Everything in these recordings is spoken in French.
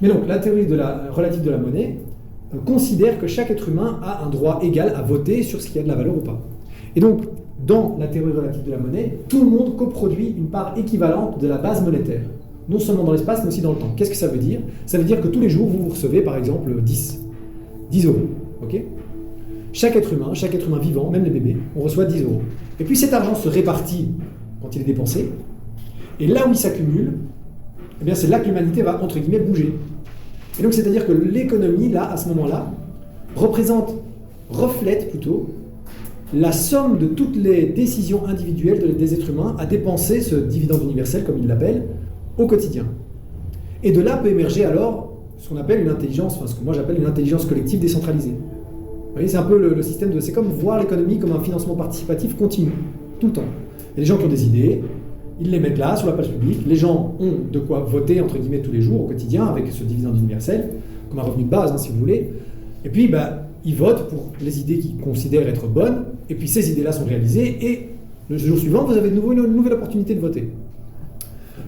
Mais donc, la théorie relative de la monnaie considère que chaque être humain a un droit égal à voter sur ce qui a de la valeur ou pas. Et donc, dans la théorie relative de la monnaie, tout le monde coproduit une part équivalente de la base monétaire, non seulement dans l'espace, mais aussi dans le temps. Qu'est-ce que ça veut dire? Ça veut dire que tous les jours, vous recevez, par exemple, 10 euros. Okay, chaque être humain vivant, même les bébés, on reçoit 10 euros. Et puis cet argent se répartit quand il est dépensé, et là où il s'accumule, eh bien c'est là que l'humanité va, entre guillemets, bouger. Et donc c'est-à-dire que l'économie, là, à ce moment-là, reflète plutôt la somme de toutes les décisions individuelles des êtres humains à dépenser ce dividende universel, comme ils l'appellent, au quotidien. Et de là peut émerger alors ce qu'on appelle une intelligence, enfin ce que moi j'appelle une intelligence collective décentralisée. Vous voyez, c'est un peu le système de... C'est comme voir l'économie comme un financement participatif continu, tout le temps. Il y a des gens qui ont des idées, ils les mettent là, sur la place publique, les gens ont de quoi voter, entre guillemets, tous les jours, au quotidien, avec ce dividende universel, comme un revenu de base, si vous voulez. Et puis, ils votent pour les idées qu'ils considèrent être bonnes, et puis ces idées-là sont réalisées, et le jour suivant, vous avez de nouveau une nouvelle opportunité de voter.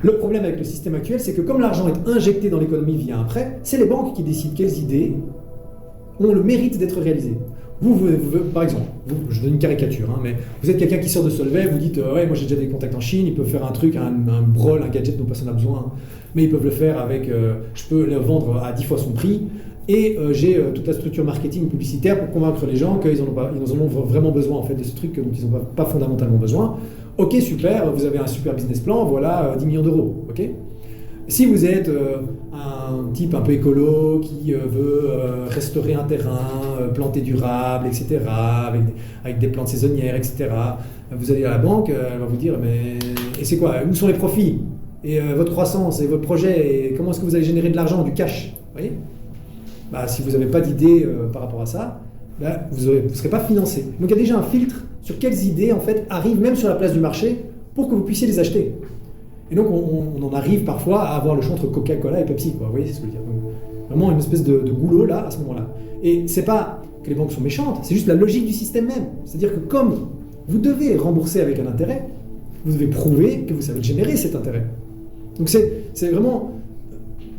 Le problème avec le système actuel, c'est que comme l'argent est injecté dans l'économie via un prêt, c'est les banques qui décident quelles idées ont le mérite d'être réalisées. Vous, par exemple, je donne une caricature, mais vous êtes quelqu'un qui sort de Solvay, vous dites ouais, moi j'ai déjà des contacts en Chine, ils peuvent faire un truc, un brol, un gadget dont personne n'a besoin, mais ils peuvent le faire avec, je peux le vendre à 10 fois son prix, et j'ai toute la structure marketing publicitaire pour convaincre les gens qu'ils en ont vraiment besoin en fait, de ce truc dont ils n'ont pas fondamentalement besoin. Ok, super, vous avez un super business plan, voilà 10 millions d'euros. Okay, si vous êtes un type un peu écolo qui veut restaurer un terrain, planter durable, etc., avec des plantes saisonnières, etc., vous allez à la banque, elle va vous dire mais et c'est quoi? Où sont les profits? Et votre croissance et votre projet? Et comment est-ce que vous allez générer de l'argent, du cash? Vous voyez, si vous n'avez pas d'idée par rapport à ça, vous ne serez pas financé. Donc il y a déjà un filtre sur quelles idées en fait arrivent même sur la place du marché pour que vous puissiez les acheter. Et donc on en arrive parfois à avoir le choix entre Coca-Cola et Pepsi, quoi. Vous voyez ce que je veux dire? Donc, vraiment une espèce de goulot là à ce moment-là. Et c'est pas que les banques sont méchantes, c'est juste la logique du système même. C'est-à-dire que comme vous devez rembourser avec un intérêt, vous devez prouver que vous savez générer cet intérêt. Donc c'est vraiment...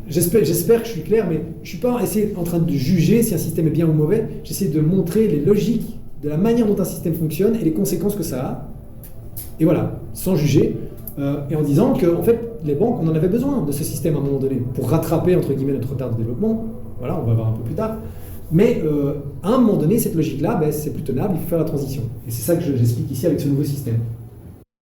J'espère que je suis clair, mais je ne suis pas en train de juger si un système est bien ou mauvais. J'essaie de montrer les logiques de la manière dont un système fonctionne et les conséquences que ça a. Et voilà, sans juger, et en disant que en fait, les banques, on en avait besoin de ce système à un moment donné pour rattraper, entre guillemets, notre retard de développement. Voilà, on va voir un peu plus tard. Mais à un moment donné, cette logique-là, c'est plus tenable, il faut faire la transition. Et c'est ça que j'explique ici avec ce nouveau système.